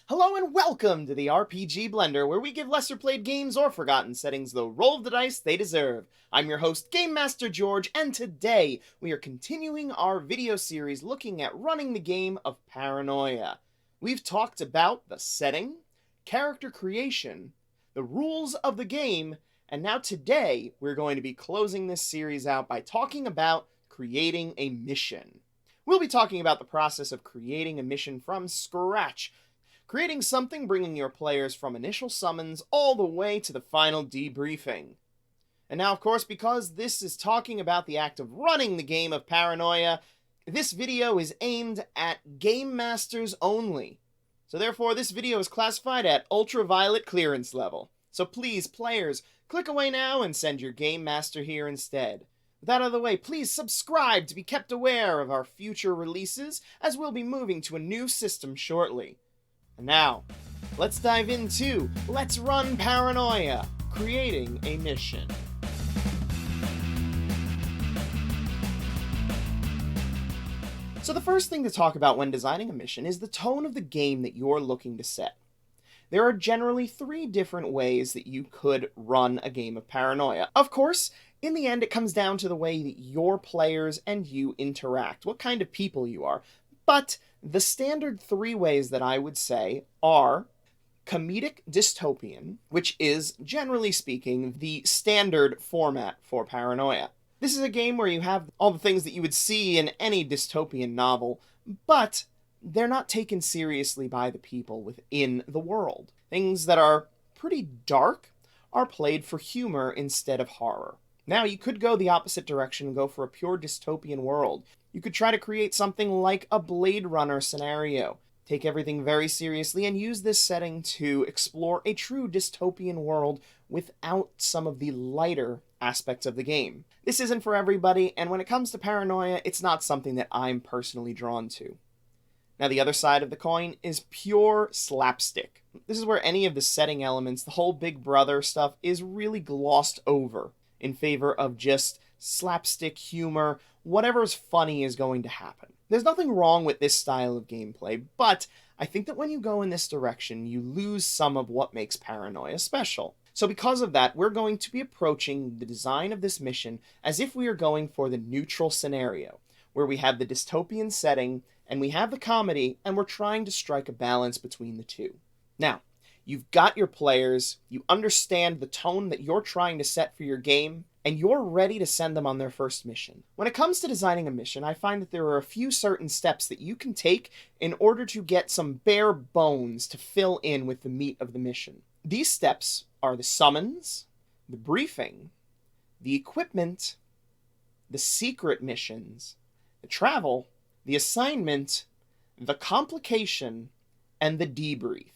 Hello and welcome to the RPG Blender, where we give lesser played games or forgotten settings the roll of the dice they deserve. I'm your host, Game Master George, and today we are continuing our video series looking at running the game of Paranoia. We've talked about the setting, character creation, the rules of the game, and now today we're going to be closing this series out by talking about creating a mission. We'll be talking about the process of creating a mission from scratch, creating something bringing your players from initial summons all the way to the final debriefing. And now, of course, because this is talking about the act of running the game of Paranoia, this video is aimed at Game Masters only. So therefore, this video is classified at ultraviolet clearance level. So please, players, click away now and send your Game Master here instead. With that out of the way, please subscribe to be kept aware of our future releases, as we'll be moving to a new system shortly. And now, let's dive into Let's Run Paranoia, creating a mission. So the first thing to talk about when designing a mission is the tone of the game that you're looking to set. There are generally 3 different ways that you could run a game of Paranoia. Of course, in the end, it comes down to the way that your players and you interact, what kind of people you are. But the standard 3 ways that I would say are comedic dystopian, which is, generally speaking, the standard format for Paranoia. This is a game where you have all the things that you would see in any dystopian novel, but they're not taken seriously by the people within the world. Things that are pretty dark are played for humor instead of horror. Now, you could go the opposite direction and go for a pure dystopian world. You could try to create something like a Blade Runner scenario. Take everything very seriously and use this setting to explore a true dystopian world without some of the lighter aspects of the game. This isn't for everybody, and when it comes to Paranoia, it's not something that I'm personally drawn to. Now, the other side of the coin is pure slapstick. This is where any of the setting elements, the whole Big Brother stuff, is really glossed over in favor of just slapstick humor. Whatever's funny is going to happen. There's nothing wrong with this style of gameplay, but I think that when you go in this direction, you lose some of what makes Paranoia special. So because of that, we're going to be approaching the design of this mission as if we are going for the neutral scenario, where we have the dystopian setting, and we have the comedy, and we're trying to strike a balance between the two. Now, you've got your players, you understand the tone that you're trying to set for your game, and you're ready to send them on their first mission. When it comes to designing a mission, I find that there are a few certain steps that you can take in order to get some bare bones to fill in with the meat of the mission. These steps are the summons, the briefing, the equipment, the secret missions, the travel, the assignment, the complication, and the debrief.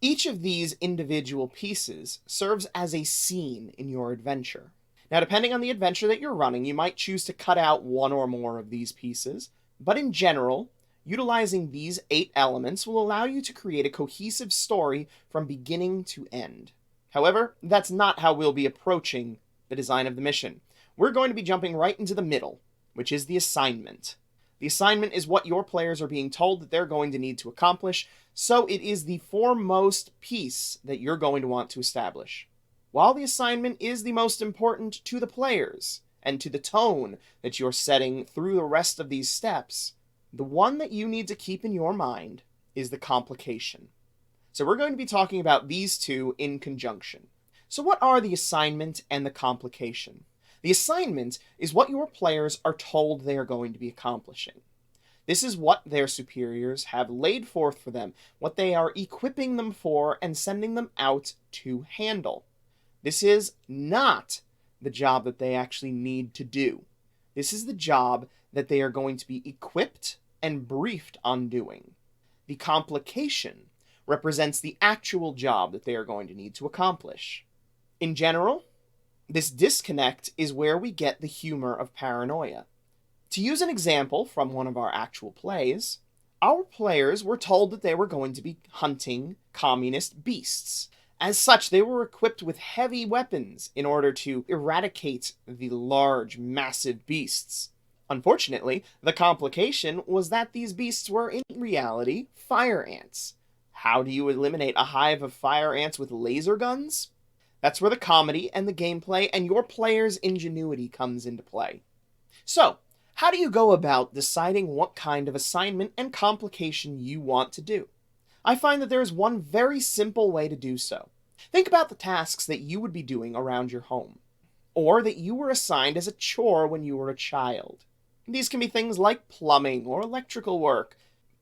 Each of these individual pieces serves as a scene in your adventure. Now, depending on the adventure that you're running, you might choose to cut out one or more of these pieces, but in general, utilizing these 8 elements will allow you to create a cohesive story from beginning to end. However, that's not how we'll be approaching the design of the mission. We're going to be jumping right into the middle, which is the assignment. The assignment is what your players are being told that they're going to need to accomplish, so it is the foremost piece that you're going to want to establish. While the assignment is the most important to the players, and to the tone that you're setting through the rest of these steps, the one that you need to keep in your mind is the complication. So we're going to be talking about these two in conjunction. So what are the assignment and the complication? The assignment is what your players are told they are going to be accomplishing. This is what their superiors have laid forth for them, what they are equipping them for and sending them out to handle. This is not the job that they actually need to do. This is the job that they are going to be equipped and briefed on doing. The complication represents the actual job that they are going to need to accomplish. In general, this disconnect is where we get the humor of Paranoia. To use an example from one of our actual plays, our players were told that they were going to be hunting communist beasts. As such, they were equipped with heavy weapons in order to eradicate the large, massive beasts. Unfortunately, the complication was that these beasts were in reality fire ants. How do you eliminate a hive of fire ants with laser guns? That's where the comedy and the gameplay and your player's ingenuity comes into play. So, how do you go about deciding what kind of assignment and complication you want to do? I find that there is one very simple way to do so. Think about the tasks that you would be doing around your home, or that you were assigned as a chore when you were a child. These can be things like plumbing or electrical work,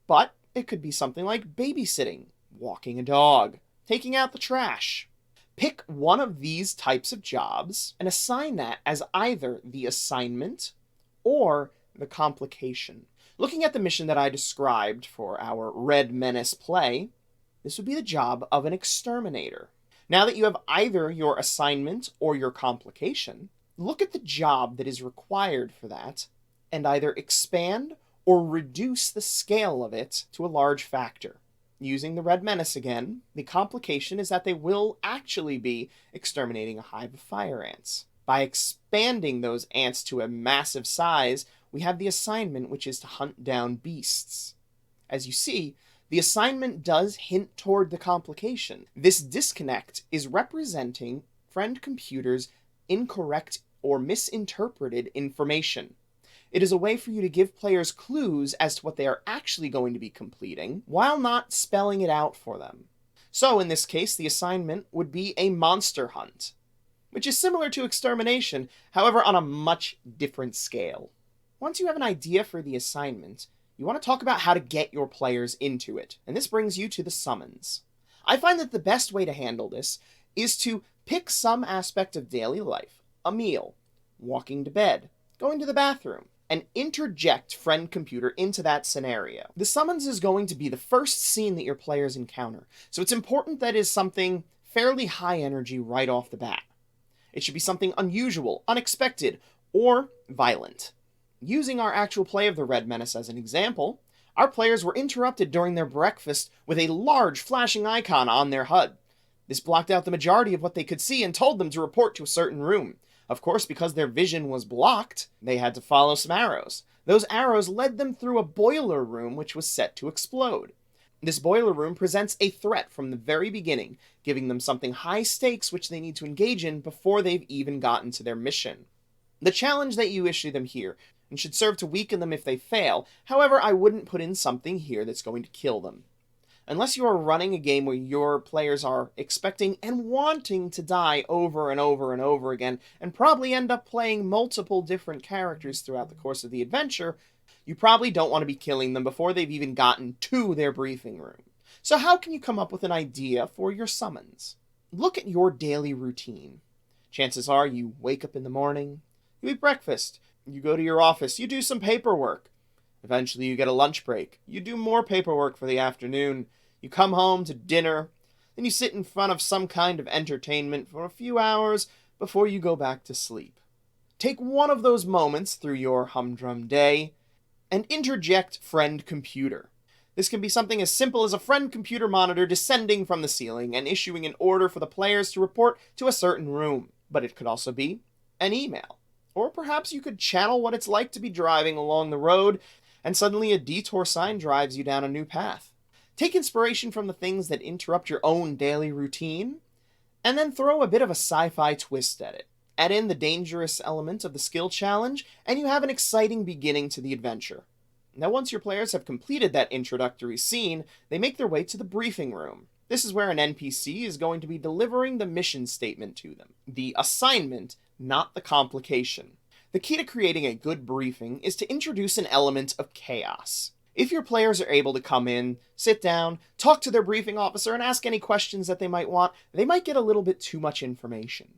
but it could be something like babysitting, walking a dog, taking out the trash. Pick one of these types of jobs and assign that as either the assignment or the complication. Looking at the mission that I described for our Red Menace play, this would be the job of an exterminator. Now that you have either your assignment or your complication, look at the job that is required for that and either expand or reduce the scale of it to a large factor. Using the Red Menace again, the complication is that they will actually be exterminating a hive of fire ants. By expanding those ants to a massive size, we have the assignment, which is to hunt down beasts. As you see, the assignment does hint toward the complication. This disconnect is representing Friend Computer's incorrect or misinterpreted information. It is a way for you to give players clues as to what they are actually going to be completing, while not spelling it out for them. So in this case, the assignment would be a monster hunt, which is similar to extermination, however on a much different scale. Once you have an idea for the assignment, you want to talk about how to get your players into it, and this brings you to the summons. I find that the best way to handle this is to pick some aspect of daily life, a meal, walking to bed, going to the bathroom, and interject Friend Computer into that scenario. The summons is going to be the first scene that your players encounter, so it's important that it is something fairly high energy right off the bat. It should be something unusual, unexpected, or violent. Using our actual play of the Red Menace as an example, our players were interrupted during their breakfast with a large flashing icon on their HUD. This blocked out the majority of what they could see and told them to report to a certain room. Of course, because their vision was blocked, they had to follow some arrows. Those arrows led them through a boiler room which was set to explode. This boiler room presents a threat from the very beginning, giving them something high stakes which they need to engage in before they've even gotten to their mission. The challenge that you issue them here and should serve to weaken them if they fail. However, I wouldn't put in something here that's going to kill them. Unless you are running a game where your players are expecting and wanting to die over and over and over again, and probably end up playing multiple different characters throughout the course of the adventure, you probably don't want to be killing them before they've even gotten to their briefing room. So how can you come up with an idea for your summons? Look at your daily routine. Chances are you wake up in the morning, you eat breakfast, you go to your office, you do some paperwork. Eventually you get a lunch break. You do more paperwork for the afternoon. You come home to dinner. Then you sit in front of some kind of entertainment for a few hours before you go back to sleep. Take one of those moments through your humdrum day and interject Friend Computer. This can be something as simple as a Friend Computer monitor descending from the ceiling and issuing an order for the players to report to a certain room. But it could also be an email. Or perhaps you could channel what it's like to be driving along the road and suddenly a detour sign drives you down a new path. Take inspiration from the things that interrupt your own daily routine, and then throw a bit of a sci-fi twist at it. Add in the dangerous element of the skill challenge, and you have an exciting beginning to the adventure. Now once your players have completed that introductory scene, they make their way to the briefing room. This is where an NPC is going to be delivering the mission statement to them. The assignment, not the complication. The key to creating a good briefing is to introduce an element of chaos. If your players are able to come in, sit down, talk to their briefing officer, and ask any questions that they might want, they might get a little bit too much information.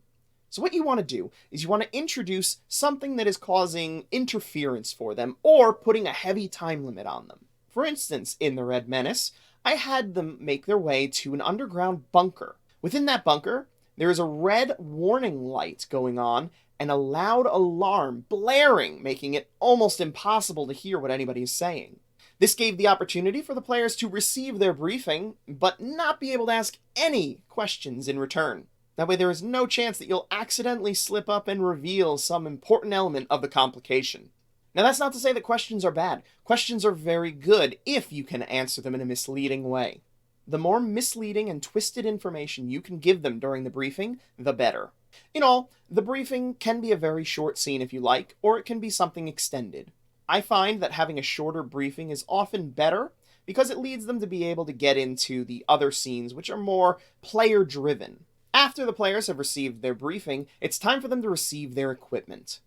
So what you want to do is you want to introduce something that is causing interference for them or putting a heavy time limit on them. For instance, in the Red Menace, I had them make their way to an underground bunker. Within that bunker, there is a red warning light going on and a loud alarm blaring, making it almost impossible to hear what anybody is saying. This gave the opportunity for the players to receive their briefing, but not be able to ask any questions in return. That way there is no chance that you'll accidentally slip up and reveal some important element of the complication. Now that's not to say that questions are bad. Questions are very good if you can answer them in a misleading way. The more misleading and twisted information you can give them during the briefing, the better. In all, the briefing can be a very short scene if you like, or it can be something extended. I find that having a shorter briefing is often better because it leads them to be able to get into the other scenes which are more player-driven. After the players have received their briefing, it's time for them to receive their equipment.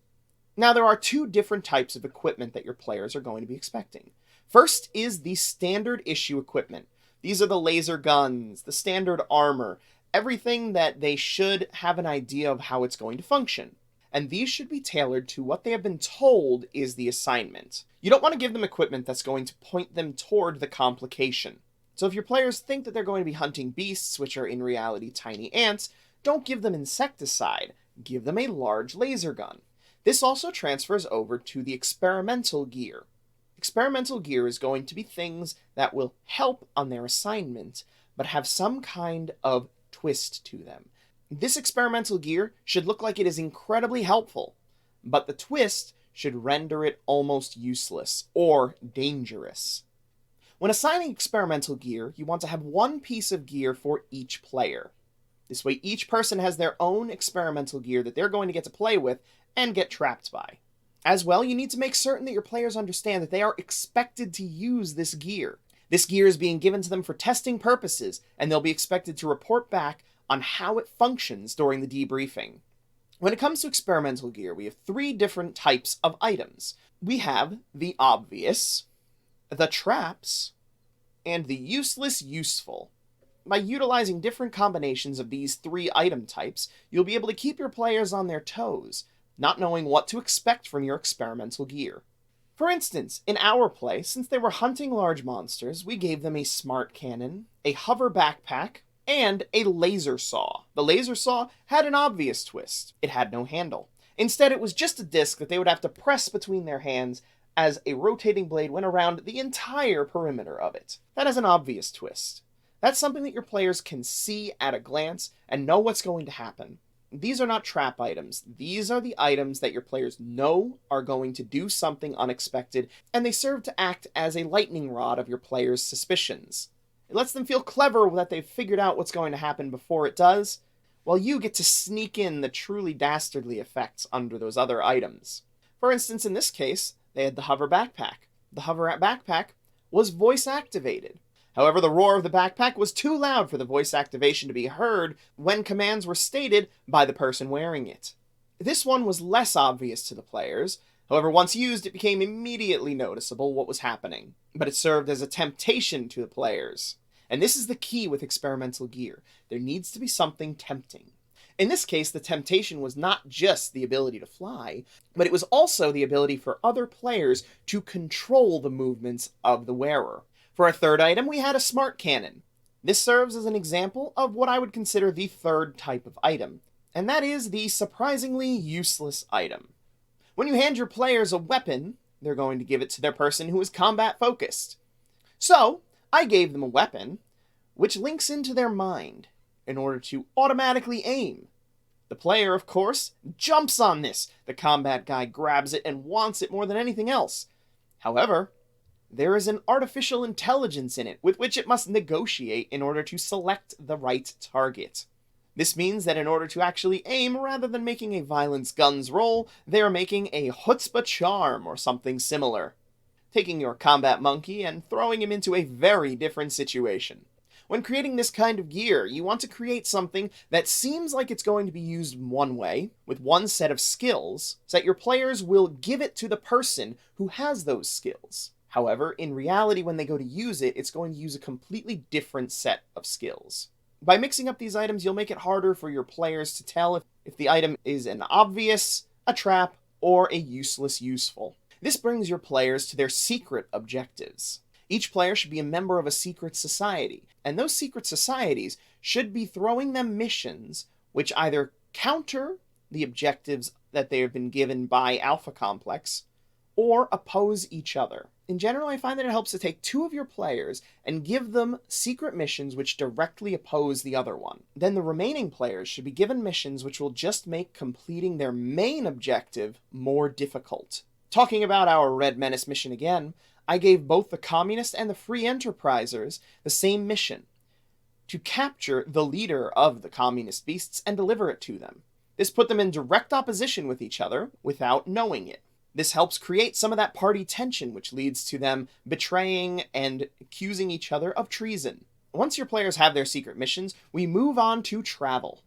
Now, there are two different types of equipment that your players are going to be expecting. First is the standard issue equipment. These are the laser guns, the standard armor, everything that they should have an idea of how it's going to function. And these should be tailored to what they have been told is the assignment. You don't want to give them equipment that's going to point them toward the complication. So if your players think that they're going to be hunting beasts, which are in reality tiny ants, don't give them insecticide, give them a large laser gun. This also transfers over to the experimental gear. Experimental gear is going to be things that will help on their assignment, but have some kind of twist to them. This experimental gear should look like it is incredibly helpful, but the twist should render it almost useless or dangerous. When assigning experimental gear, you want to have one piece of gear for each player. This way each person has their own experimental gear that they're going to get to play with and get trapped by. As well, you need to make certain that your players understand that they are expected to use this gear. This gear is being given to them for testing purposes, and they'll be expected to report back on how it functions during the debriefing. When it comes to experimental gear, we have three different types of items. We have the obvious, the traps, and the useless useful. By utilizing different combinations of these three item types, you'll be able to keep your players on their toes, not knowing what to expect from your experimental gear. For instance, in our play, since they were hunting large monsters, we gave them a smart cannon, a hover backpack, and a laser saw. The laser saw had an obvious twist. It had no handle. Instead, it was just a disc that they would have to press between their hands as a rotating blade went around the entire perimeter of it. That is an obvious twist. That's something that your players can see at a glance and know what's going to happen. These are not trap items. These are the items that your players know are going to do something unexpected, and they serve to act as a lightning rod of your players' suspicions. It lets them feel clever that they've figured out what's going to happen before it does, while you get to sneak in the truly dastardly effects under those other items. For instance, in this case, they had the hover backpack. The hover backpack was voice activated. However, the roar of the backpack was too loud for the voice activation to be heard when commands were stated by the person wearing it. This one was less obvious to the players. However, once used, it became immediately noticeable what was happening, but it served as a temptation to the players. And this is the key with experimental gear. There needs to be something tempting. In this case, the temptation was not just the ability to fly, but it was also the ability for other players to control the movements of the wearer. For our third item, we had a smart cannon. This serves as an example of what I would consider the third type of item, and that is the surprisingly useless item. When you hand your players a weapon, they're going to give it to their person who is combat focused. So, I gave them a weapon, which links into their mind in order to automatically aim. The player, of course, jumps on this. The combat guy grabs it and wants it more than anything else. However, there is an artificial intelligence in it with which it must negotiate in order to select the right target. This means that in order to actually aim, rather than making a violence guns roll, they are making a chutzpah charm or something similar, taking your combat monkey and throwing him into a very different situation. When creating this kind of gear, you want to create something that seems like it's going to be used one way, with one set of skills, so that your players will give it to the person who has those skills. However, in reality, when they go to use it, it's going to use a completely different set of skills. By mixing up these items, you'll make it harder for your players to tell if the item is an obvious, a trap, or a useless useful. This brings your players to their secret objectives. Each player should be a member of a secret society, and those secret societies should be throwing them missions which either counter the objectives that they have been given by Alpha Complex, or oppose each other. In general, I find that it helps to take two of your players and give them secret missions which directly oppose the other one. Then the remaining players should be given missions which will just make completing their main objective more difficult. Talking about our Red Menace mission again, I gave both the Communist and the Free Enterprisers the same mission. to capture the leader of the communist beasts and deliver it to them. This put them in direct opposition with each other without knowing it. This helps create some of that party tension, which leads to them betraying and accusing each other of treason. Once your players have their secret missions, we move on to travel.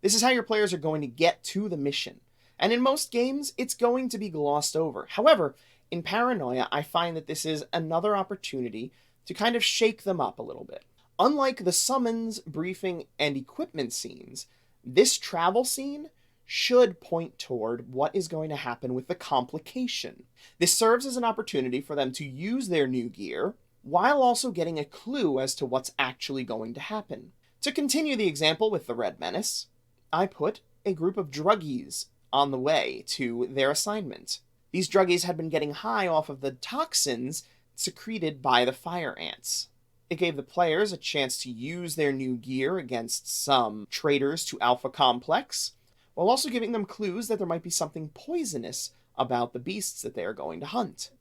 This is how your players are going to get to the mission. And in most games, it's going to be glossed over. However, in Paranoia, I find that this is another opportunity to kind of shake them up a little bit. Unlike the summons, briefing, and equipment scenes, this travel scene should point toward what is going to happen with the Complication. This serves as an opportunity for them to use their new gear, while also getting a clue as to what's actually going to happen. To continue the example with the Red Menace, I put a group of druggies on the way to their assignment. These druggies had been getting high off of the toxins secreted by the fire ants. It gave the players a chance to use their new gear against some traitors to Alpha Complex, while also giving them clues that there might be something poisonous about the beasts that they are going to hunt.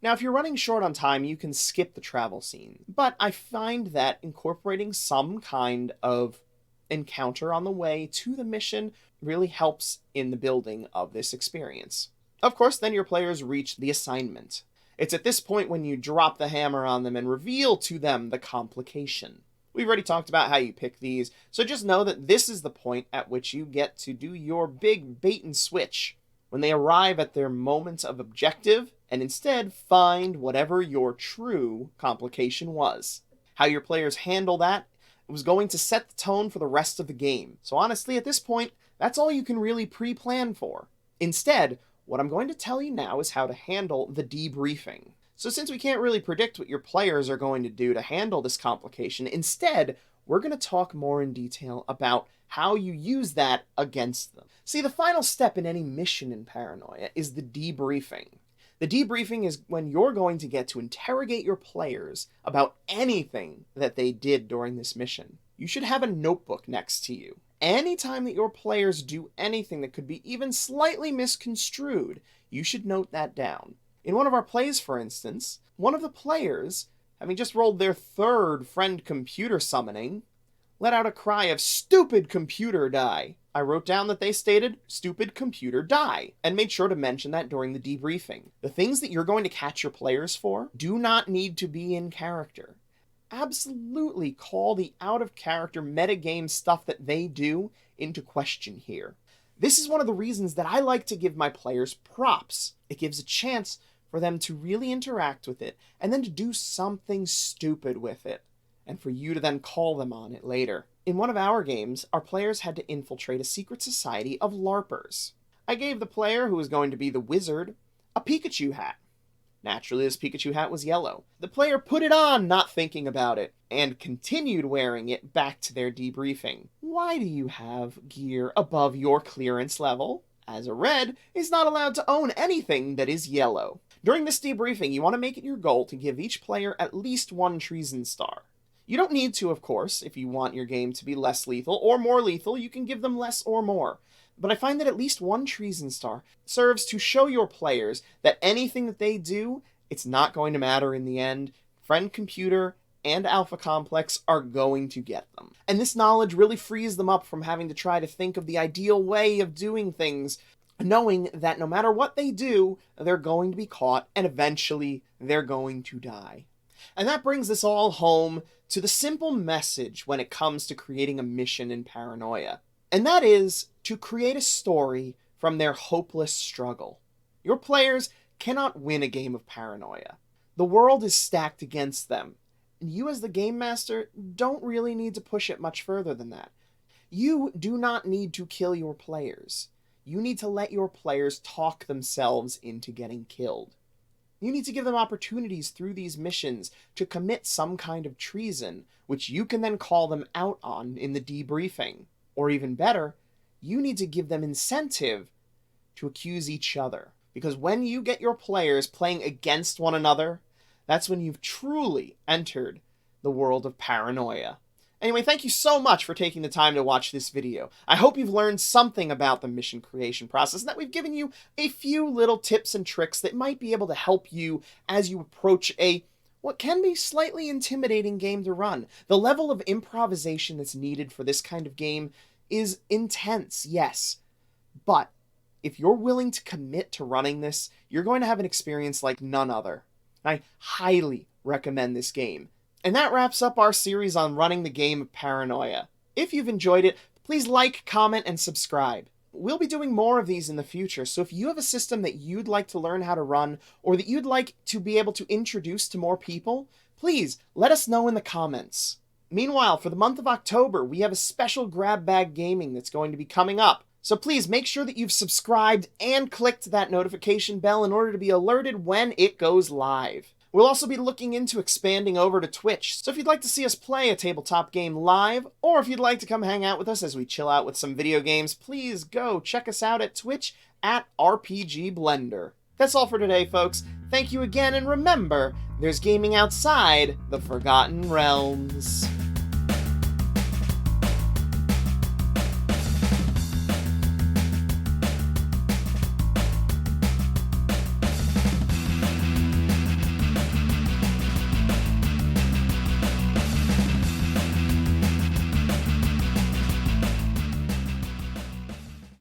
Now, if you're running short on time, you can skip the travel scene, but I find that incorporating some kind of encounter on the way to the mission really helps in the building of this experience. Of course, then your players reach the assignment. It's at this point when you drop the hammer on them and reveal to them the Complication. We've already talked about how you pick these, so just know that this is the point at which you get to do your big bait and switch, when they arrive at their moment of objective and instead find whatever your true Complication was. How your players handle that was going to set the tone for the rest of the game. So honestly, at this point, that's all you can really pre-plan for. Instead, what I'm going to tell you now is how to handle the debriefing. So since we can't really predict what your players are going to do to handle this Complication, instead, we're going to talk more in detail about how you use that against them. See, the final step in any mission in Paranoia is the debriefing. The debriefing is when you're going to get to interrogate your players about anything that they did during this mission. You should have a notebook next to you. Anytime that your players do anything that could be even slightly misconstrued, you should note that down. In one of our plays, for instance, one of the players, having just rolled their third friend computer summoning, let out a cry of "Stupid computer, die!" I wrote down that they stated, "Stupid computer, die!" and made sure to mention that during the debriefing. The things that you're going to catch your players for do not need to be in character. Absolutely call the out-of-character metagame stuff that they do into question here. This is one of the reasons that I like to give my players props. It gives a chance for them to really interact with it, and then to do something stupid with it, and for you to then call them on it later. In one of our games, our players had to infiltrate a secret society of LARPers. I gave the player, who was going to be the wizard, a Pikachu hat. Naturally, this Pikachu hat was yellow. The player put it on, not thinking about it, and continued wearing it back to their debriefing. Why do you have gear above your clearance level? As a red is not allowed to own anything that is yellow. During this debriefing, you want to make it your goal to give each player at least one treason star. You don't need to, of course. If you want your game to be less lethal or more lethal, you can give them less or more. But I find that at least one treason star serves to show your players that anything that they do, it's not going to matter in the end. Friend Computer and Alpha Complex are going to get them. And this knowledge really frees them up from having to try to think of the ideal way of doing things, knowing that no matter what they do, they're going to be caught and eventually they're going to die. And that brings this all home to the simple message when it comes to creating a mission in Paranoia. And that is to create a story from their hopeless struggle. Your players cannot win a game of Paranoia. The world is stacked against them. And you as the game master don't really need to push it much further than that. You do not need to kill your players. You need to let your players talk themselves into getting killed. You need to give them opportunities through these missions to commit some kind of treason, which you can then call them out on in the debriefing. Or even better, you need to give them incentive to accuse each other. Because when you get your players playing against one another, that's when you've truly entered the world of Paranoia. Anyway, thank you so much for taking the time to watch this video. I hope you've learned something about the mission creation process and that we've given you a few little tips and tricks that might be able to help you as you approach a what can be slightly intimidating game to run. The level of improvisation that's needed for this kind of game is intense, yes, but if you're willing to commit to running this, you're going to have an experience like none other. I highly recommend this game. And that wraps up our series on running the game of Paranoia. If you've enjoyed it, please like, comment, and subscribe. We'll be doing more of these in the future, so if you have a system that you'd like to learn how to run, or that you'd like to be able to introduce to more people, please let us know in the comments. Meanwhile, for the month of October, we have a special grab bag gaming that's going to be coming up. So please make sure that you've subscribed and clicked that notification bell in order to be alerted when it goes live. We'll also be looking into expanding over to Twitch, so if you'd like to see us play a tabletop game live, or if you'd like to come hang out with us as we chill out with some video games, please go check us out at Twitch at RPG Blender. That's all for today, folks. Thank you again, and remember, there's gaming outside the Forgotten Realms.